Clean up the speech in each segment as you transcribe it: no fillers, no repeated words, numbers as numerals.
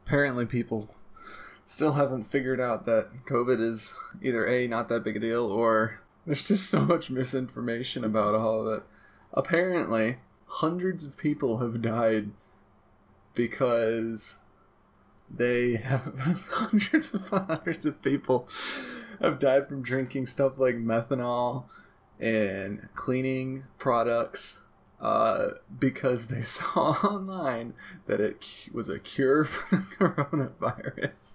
Apparently people still haven't figured out that COVID is either A, not that big a deal, or there's just so much misinformation about all of it. Apparently, hundreds of people have died because they have hundreds of people have died from drinking stuff like methanol and cleaning products because they saw online that it was a cure for the coronavirus.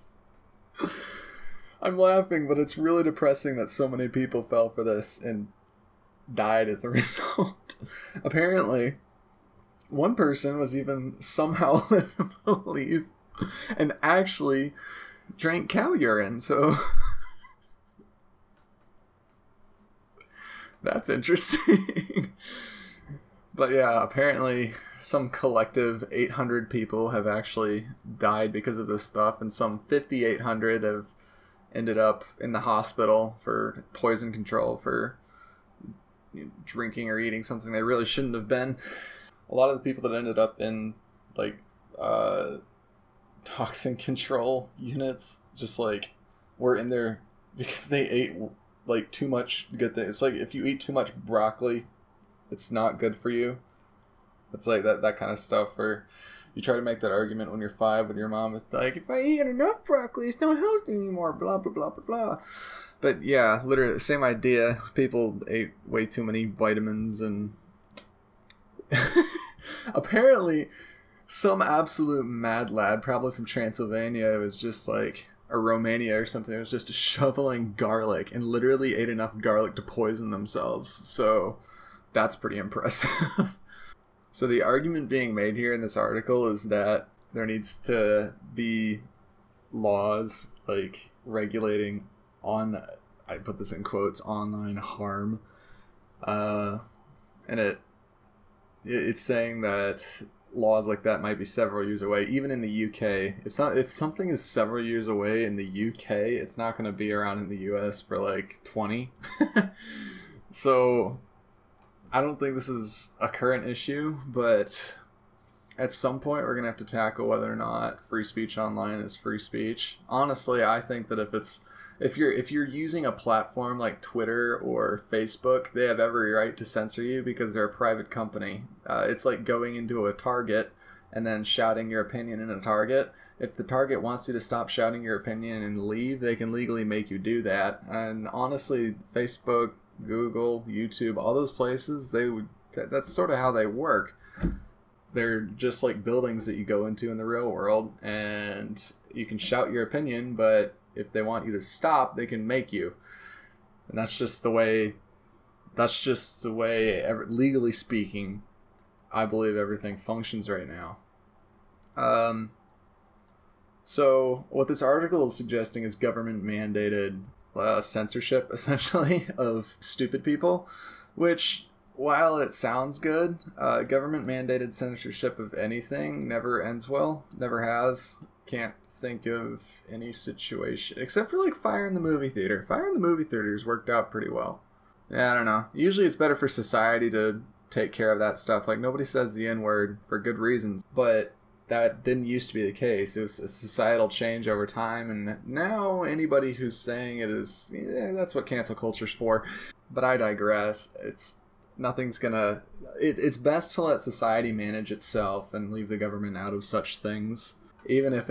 I'm laughing, but it's really depressing that so many people fell for this and died as a result. Apparently, one person was even somehow led to believe and actually drank cow urine, so that's interesting. But yeah, apparently some collective 800 people have actually died because of this stuff, and some 5,800 have ended up in the hospital for poison control for drinking or eating something they really shouldn't have been. A lot of the people that ended up in toxin control units just were in there because they ate too much good things. It's like if you eat too much broccoli, it's not good for you. It's like that kind of stuff where you try to make that argument when you're 5 with your mom. It's like, if I eat enough broccoli, it's not healthy anymore, blah, blah, blah, blah, blah. But yeah, literally the same idea. People ate way too many vitamins, and apparently some absolute mad lad, probably from Transylvania, was just like, or Romania or something, was just shoveling garlic and literally ate enough garlic to poison themselves. So that's pretty impressive. So the argument being made here in this article is that there needs to be laws regulating I put this in quotes, online harm. And it's saying that laws like that might be several years away. Even in the UK, if something is several years away in the UK, it's not going to be around in the US for 20. So I don't think this is a current issue, but at some point we're going to have to tackle whether or not free speech online is free speech. Honestly, I think that if you're using a platform like Twitter or Facebook, they have every right to censor you because they're a private company. It's like going into a Target and then shouting your opinion in a Target. If the Target wants you to stop shouting your opinion and leave, they can legally make you do that. And honestly, Facebook, Google, YouTube, all those places, that's sort of how they work. They're just like buildings that you go into in the real world, and you can shout your opinion, but if they want you to stop, they can make you. And that's just the way, legally speaking, I believe everything functions right now. So what this article is suggesting is government mandated censorship, essentially, of stupid people, which, while it sounds good, government mandated censorship of anything never ends well. Never has. Can't think of any situation except for Fire in the movie theater. Fire in the movie theaters worked out pretty well. Yeah, I don't know. Usually it's better for society to take care of that stuff. Nobody says the N-word for good reasons, but that didn't used to be the case. It was a societal change over time, and now anybody who's saying it is, that's what cancel culture's for. But I digress. It's best to let society manage itself and leave the government out of such things, even if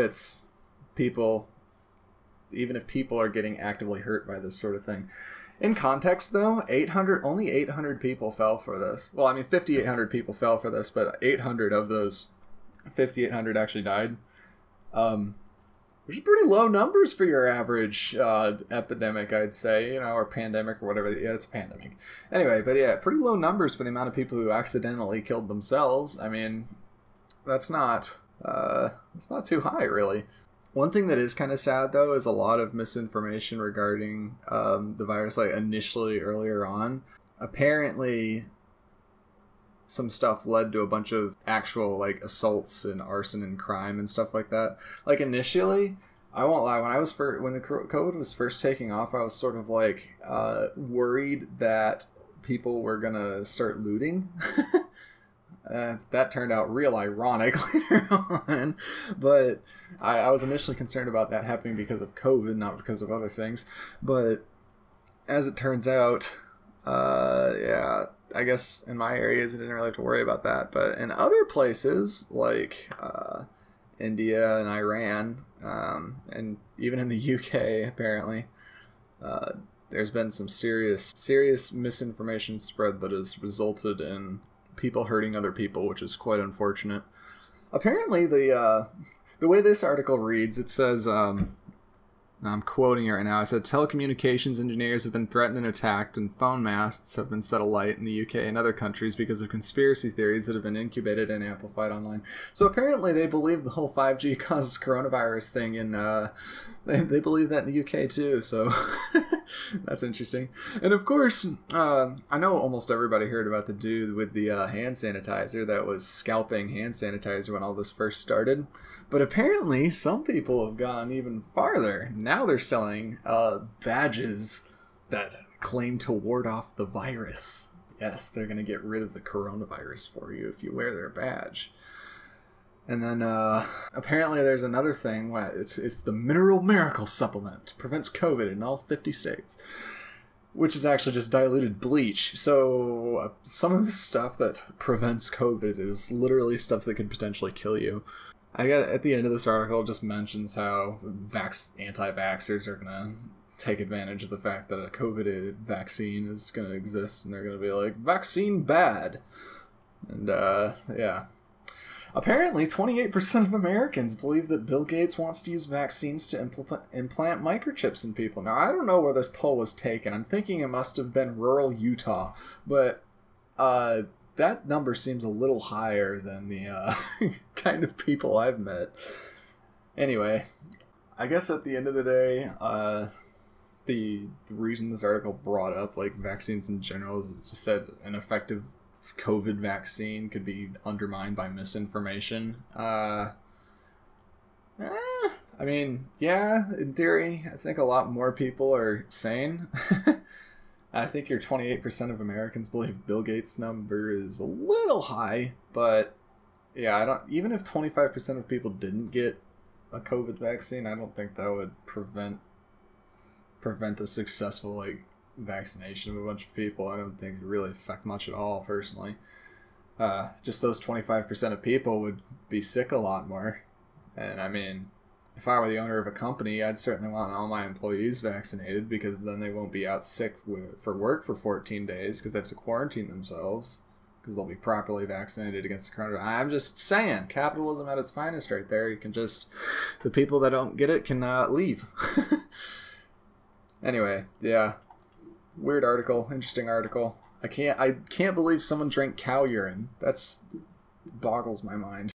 people are getting actively hurt by this sort of thing. In context, though, only 800 people fell for this. Well, 5,800 people fell for this, but 800 of those 5,800 actually died. Which is pretty low numbers for your average epidemic, I'd say, or pandemic or whatever. Yeah, it's a pandemic. Anyway, but yeah, pretty low numbers for the amount of people who accidentally killed themselves. That's not too high, really. One thing that is kind of sad, though, is a lot of misinformation regarding the virus, initially earlier on. Apparently, some stuff led to a bunch of actual assaults and arson and crime and stuff like that. Initially, I won't lie, when the COVID was first taking off, I was sort of worried that people were gonna start looting. That turned out real ironic later on, but I was initially concerned about that happening because of COVID, not because of other things. But as it turns out, yeah, I guess in my areas I didn't really have to worry about that. But in other places like India and Iran, and even in the UK, apparently, there's been some serious misinformation spread that has resulted in people hurting other people, which is quite unfortunate. Apparently, the way this article reads, it says, I'm quoting it right now. I said, telecommunications engineers have been threatened and attacked, and phone masts have been set alight in the UK and other countries because of conspiracy theories that have been incubated and amplified online. So apparently they believe the whole 5G causes coronavirus thing, and they believe that in the UK too, so that's interesting. And of course, I know almost everybody heard about the dude with the hand sanitizer that was scalping hand sanitizer when all this first started. But apparently, some people have gone even farther. Now they're selling badges that claim to ward off the virus. Yes, they're going to get rid of the coronavirus for you if you wear their badge. And then apparently there's another thing. It's the Mineral Miracle Supplement. Prevents COVID in all 50 states. Which is actually just diluted bleach. So some of the stuff that prevents COVID is literally stuff that could potentially kill you. I guess at the end of this article it just mentions how anti-vaxxers are going to take advantage of the fact that a COVID vaccine is going to exist, and they're going to be like, vaccine bad. And yeah. Apparently, 28% of Americans believe that Bill Gates wants to use vaccines to implant microchips in people. Now, I don't know where this poll was taken. I'm thinking it must have been rural Utah, but that number seems a little higher than the kind of people I've met. Anyway, I guess at the end of the day, the reason this article brought up like vaccines in general is it just said an effective COVID vaccine could be undermined by misinformation. I mean, yeah, in theory, I think a lot more people are sane. I think your 28% of Americans believe Bill Gates' number is a little high, but yeah, even if 25% of people didn't get a COVID vaccine, I don't think that would prevent a successful vaccination of a bunch of people. I don't think it would really affect much at all, personally. Just those 25% of people would be sick a lot more. And I mean, if I were the owner of a company, I'd certainly want all my employees vaccinated, because then they won't be out sick for work for 14 days because they have to quarantine themselves because they'll be properly vaccinated against the coronavirus. I'm just saying, capitalism at its finest right there. You can just, the people that don't get it can leave. Anyway, yeah. Weird article, interesting article. I can't believe someone drank cow urine. That's boggles my mind.